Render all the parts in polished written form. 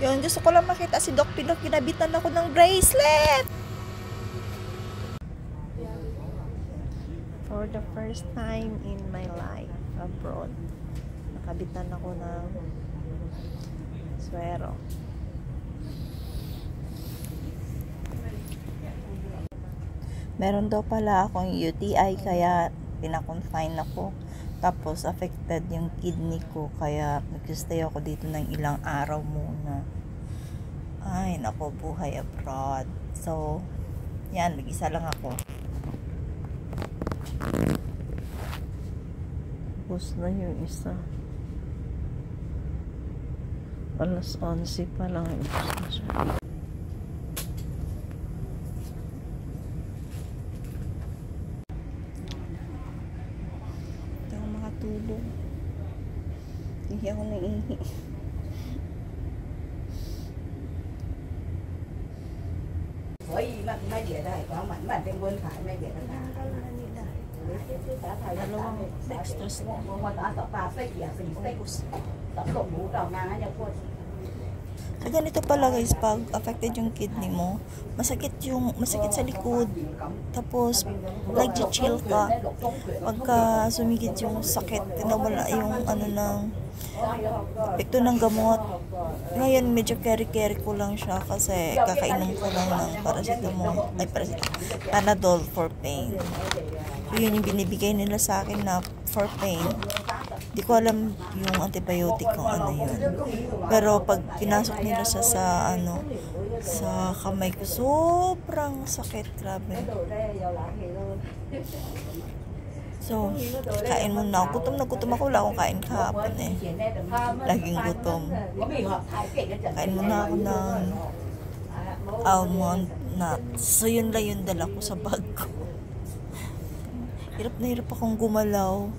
Yun, gusto ko lang makita si Doc Pinok, ginabitan ako ng bracelet! For the first time in my life abroad, nakabitan ako ng swero. Meron daw pala akong UTI kaya pinakonfine ako. Tapos affected yung kidney ko kaya nag-stay ako dito ng ilang araw muna. Ay, nako, buhay abroad. So, yan, mag-isa lang ako. Tapos na yung isa. Alas 11 pa lang. Tulog. Hindi ako naiihi. Dalawang dextrose na. So, ganito pala guys, pag affected yung kidney mo, masakit sa likod. Tapos, nag-chill ka. Pagka sumigit yung sakit, tinawala yung epekto ng gamot. Ngayon, medyo carry ko lang siya kasi kakainom ko lang ng Panadol for pain. So, yun yung binibigay nila sa akin na for pain. Di ko alam yung antibiotic kung ano yun. Pero pag pinasok nila siya sa kamay ko, sobrang sakit, grabe. So, kain muna ako. Gutom na gutom ako. Wala akong kain kahapon eh. Laging gutom. Kain muna ako ng almond nuts. So, yun lang yung dala ko sa bag ko. Hirap na hirap akong gumalaw.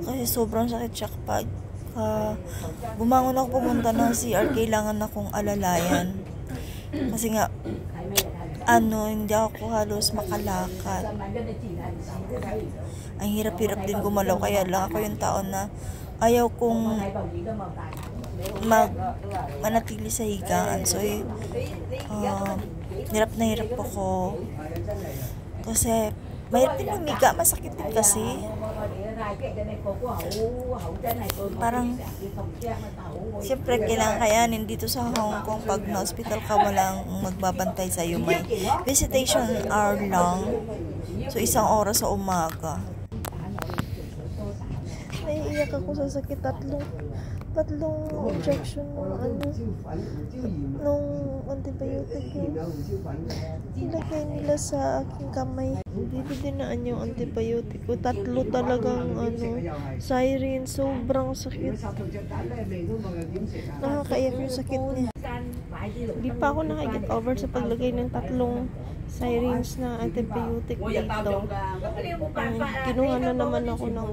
Kasi sobrang sakit siya kapag bumangon ako pumunta ng CR, kailangan akong alalayan. Kasi nga, hindi ako halos makalakad. Ang hirap-hirap din gumalaw. Kaya lang ako yung tao na ayaw kong manatili sa higaan. So, hirap na hirap ako. Kasi, mahirap din humiga. Masakit din kasi. Parang siyempre kailangan kayanin dito sa Hong Kong. Pag na-hospital ka, walang magbabantay sa'yo. May visitation hour lang. So, 1 oras sa umaga. Naiiyak ako sa sakit. Tatlong injection nung antibiotic yung nilagay nila sa aking kamay. Dito dinaan yung antibiotic ko. 3 talagang siren. Sobrang sakit. Nakakaiyak yung sakit niya. Hindi pa ako nakaget over sa paglagay ng 3 sirens na antibiotic dito. Kinuha na naman ako ng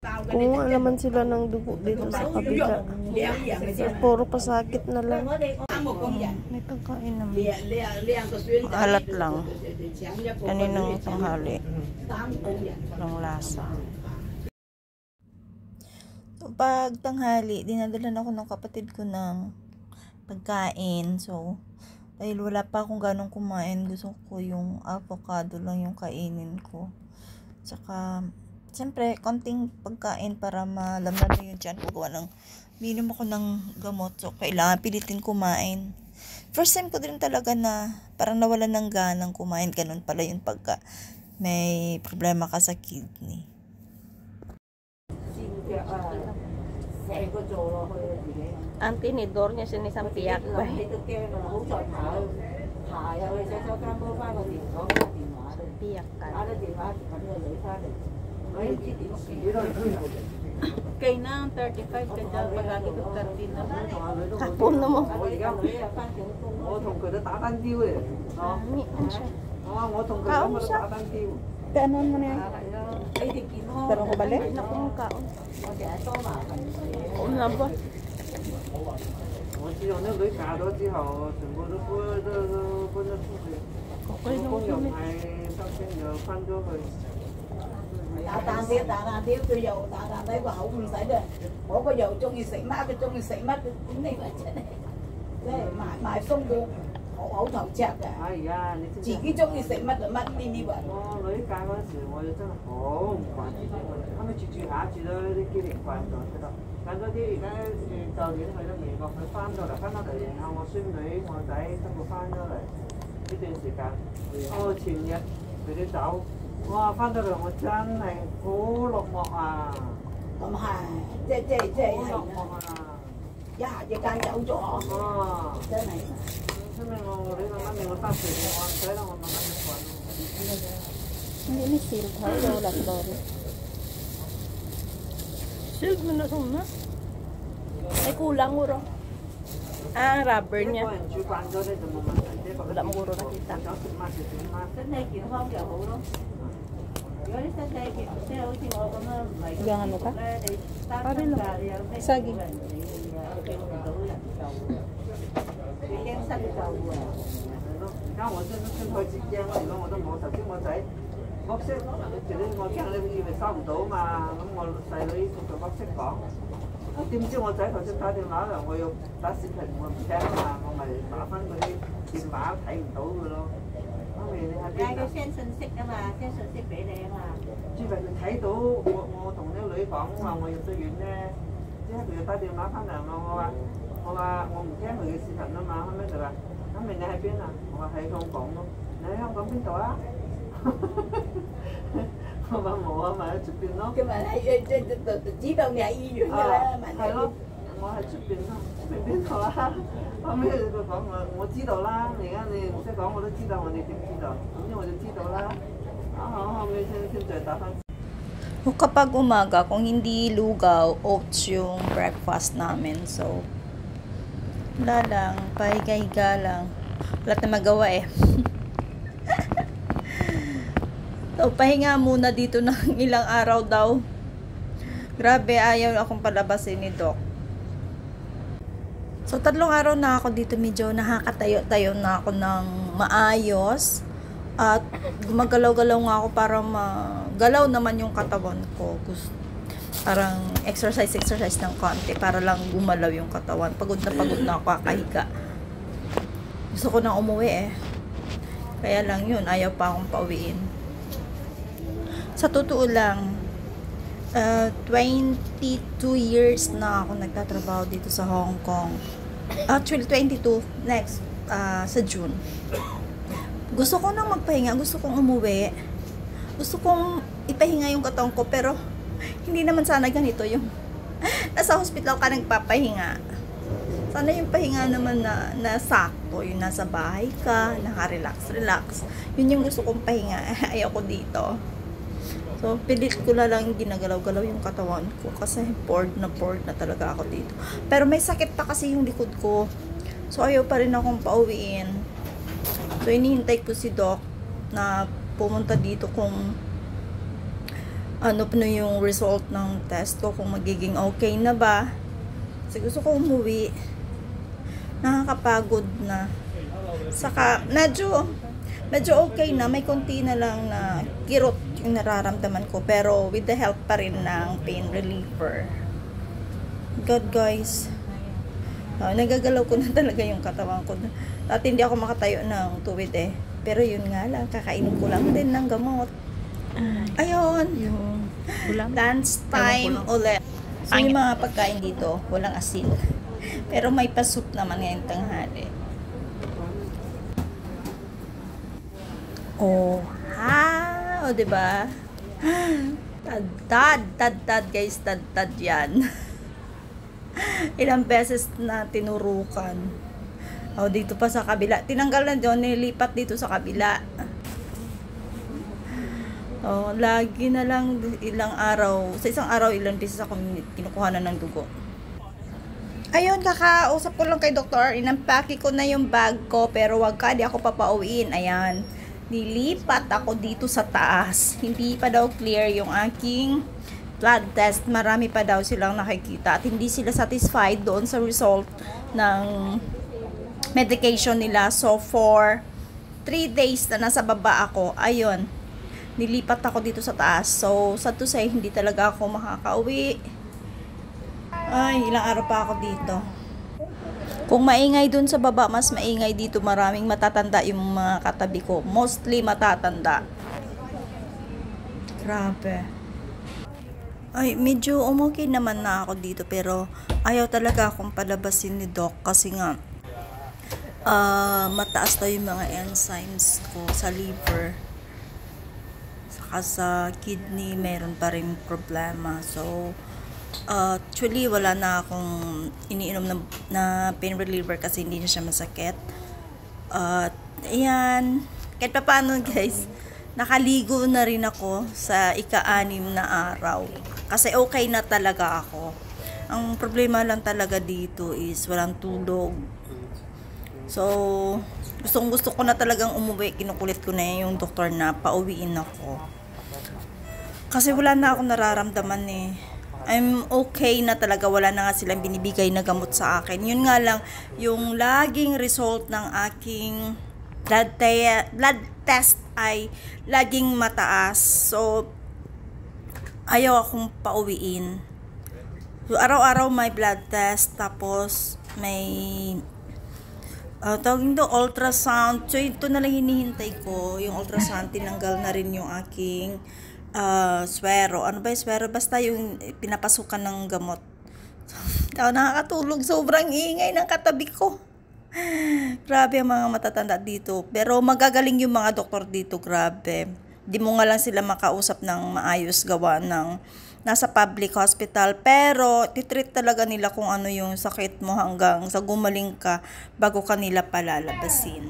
kumuha naman sila ng dugo dito sa kabila. Puro pasakit na lang. May pagkain naman. Halat lang. Kaninang tanghali. Ng lasa. So, pag tanghali, dinadalan ako ng kapatid ko ng pagkain. So, dahil wala pa akong ganong kumain, gusto ko yung avocado lang yung kainin ko. Tsaka, siyempre, konting pagkain para malamnan na yung tiyan ko. Gawa ng minum ako ng gamot. So, kailangan pilitin kumain. First time ko din talaga na parang nawalan ng ganang kumain. Ganun pala yung pagka may problema ka sa kidney. Ang tinidor niya sinisang piyak ba? Piyak ka. Kay na 35 ka dyan, pagkakit ko 13 na. Hapon na mo. Kaon siya. Kanon mo na yan. Pero ko balik? Nakong kaon. Kaon na ba? 我知道呢，女嫁咗之後，全部都搬咗出去。公又唔係收錢，又分咗去。tan tiếp tôi dầu tan thấy bà hậu không phải được bố có dầu trong gì xảy mát cái trong gì xảy mát cái này là chết này mãi không được hậu thầu chặt à 哎呀，你真 chỉ 係 cái trong gì xảy mát là mát đi đi vậy 我女嫁嗰時，我真係好唔慣住啲，後尾住下住到啲機靈慣咗，覺得慣咗啲。而家舊年去咗美國，佢翻到嚟，然後我孫女我仔都會翻咗嚟呢段時間。前日佢哋走，哇！翻到嚟我真係好落寞啊！ 咁係即係好落寞啊！一下隻間走咗哦，真係因為我女媽媽咪我擔住我唔使啦，我慢慢去滾。 Hindi ni seal tayo, wala doon. Shield mo na ito na. Ay, kulang mo ro. Ah, rubber 一 niya. 個人煮慣咗咧就冇問題，即係 Wala mo ro nakita. 想食乜就食乜。 身體健康就好咯。如果啲身體健康，即係好似我咁樣唔係咁Yung ano ka? 咧，你擔心㗎，你有咩 Saging. 人你叫唔到人救，你驚失救啊！而家我真開始驚啦！如果我都冇頭先我仔惡識，我驚你以為收唔到嘛，咁我細女仲惡識講，點知我仔頭先打電話嚟，我要打視頻，我唔聽啊嘛，我咪打翻嗰啲電話睇唔到嘅咯。媽咪你喺邊啊？嗌佢 send 信息啊嘛，send 信息俾你啊嘛。以為佢睇到我同啲女講話我入咗院咧，之後佢就打電話翻嚟我話我唔聽佢嘅視頻啊嘛，後尾就話。咁明你喺邊啊？我話喺香港咯。你喺香港邊度啊？我話冇啊，咪喺出邊咯。cái mà này chỉ đâu nhà y viện ra mà 係咯，我喺出邊咯，出邊邊度啊？後尾佢講我知道啦，而家你唔識講我都知道，我哋點知道？咁我就知道啦。後尾先再打翻。 Kapag umaga, kung hindi lugaw, oats yung breakfast namin. So, wala lang, pahiga-higa lang. Wala na magawa eh. So, pahinga muna dito ng ilang araw daw. Grabe, ayaw akong palabasin ni Doc. So, 3 araw na ako dito, medyo nakakatayo-tayo na ako ng maayos. At gumagalaw-galaw nga ako para magalaw naman yung katawan ko. Parang exercise ng konti para lang gumalaw yung katawan. Pagod na ako kakahiga. Gusto ko nang umuwi eh. Kaya lang yun, ayaw pa akong pauwiin. Sa totoo lang, 22 years na ako nagtatrabaho dito sa Hong Kong. Actually, 22 next sa June. Gusto ko nang magpahinga, gusto kong umuwi. Gusto kong ipahinga yung katawan ko, pero hindi naman sana ganito yung nasa hospital ka nagpapahinga. Sana yung pahinga naman na sakto, yung nasa bahay ka, naka-relax. Yun yung gusto kong pahinga. Ayoko dito. So, pilit ko na lang ginagalaw-galaw yung katawan ko kasi bored na talaga ako dito. Pero may sakit pa kasi yung likod ko. So, ayaw pa rin akong pauwiin. So, inihintay ko si Doc na pumunta dito kung ano pa yung result ng test ko, kung magiging okay na ba. Kasi gusto ko umuwi. Nakakapagod na. Saka, medyo okay na. May konti na lang na kirot yung nararamdaman ko. Pero with the help pa rin ng pain reliever. God, guys. Nagagalaw ko na talaga yung katawan ko. Dati hindi ako makatayo ng tuwid eh. Pero yun nga lang, kakainin ko lang din ng gamot. Ayun. Lunch time ulit. So yung mga pagkain dito, walang asin. Pero may pa-soup naman ngayong tanghali. Oh, o diba? Tad guys, tad yan. Ilang beses na tinurukan. O, dito pa sa kabila. Tinanggal na doon, nilipat dito sa kabila. O, lagi na lang ilang araw. Sa isang araw, ilang beses ako kinukuha na ng dugo. Ayun, kakausap ko lang kay doktor. Inampake ko na yung bag ko, pero wag ka, di ako papauwiin. Ayan. Nilipat ako dito sa taas. Hindi pa daw clear yung aking blood test. Marami pa daw silang nakikita. At hindi sila satisfied doon sa result ng medication nila. So, for 3 days na nasa baba ako, ayun, nilipat ako dito sa taas. So, sad to say, hindi talaga ako makakauwi. Ay, ilang araw pa ako dito. Kung maingay dun sa baba, mas maingay dito. Maraming matatanda yung mga katabi ko. Mostly matatanda. Grabe. Ay, medyo umokay naman na ako dito. Pero ayaw talaga akong palabasin ni Doc. Kasi nga, mataas daw yung mga enzymes ko sa liver. Saka sa kidney, meron pa rin problema. So, actually, wala na akong iniinom na pain reliever kasi hindi na siya masakit. Ayan. Kahit pa paano, guys, nakaligo na rin ako sa ika-6 na araw. Kasi okay na talaga ako. Ang problema lang talaga dito is walang tulog. So, gusto ko na talagang umuwi. Kinukulit ko na yung doktor na pauwiin ako. Kasi wala na akong nararamdaman eh. I'm okay na talaga. Wala na nga silang binibigay na gamot sa akin. Yun nga lang, yung laging result ng aking blood test ay laging mataas. So, ayaw akong pauwiin. So, araw-araw may blood test. Tapos, may tawagin do ultrasound. So, ito na lang hinihintay ko. Yung ultrasound, tinanggal na rin yung aking swero. Ano ba yung swero? Basta yung pinapasukan ng gamot. So, nakakatulog. Sobrang ingay ng katabi ko. Grabe ang mga matatanda dito. Pero magagaling yung mga doktor dito. Grabe. Di mo nga lang sila makausap ng maayos gawa ng nasa public hospital. Pero titreat talaga nila kung ano yung sakit mo hanggang sa gumaling ka bago kanila palalabasin.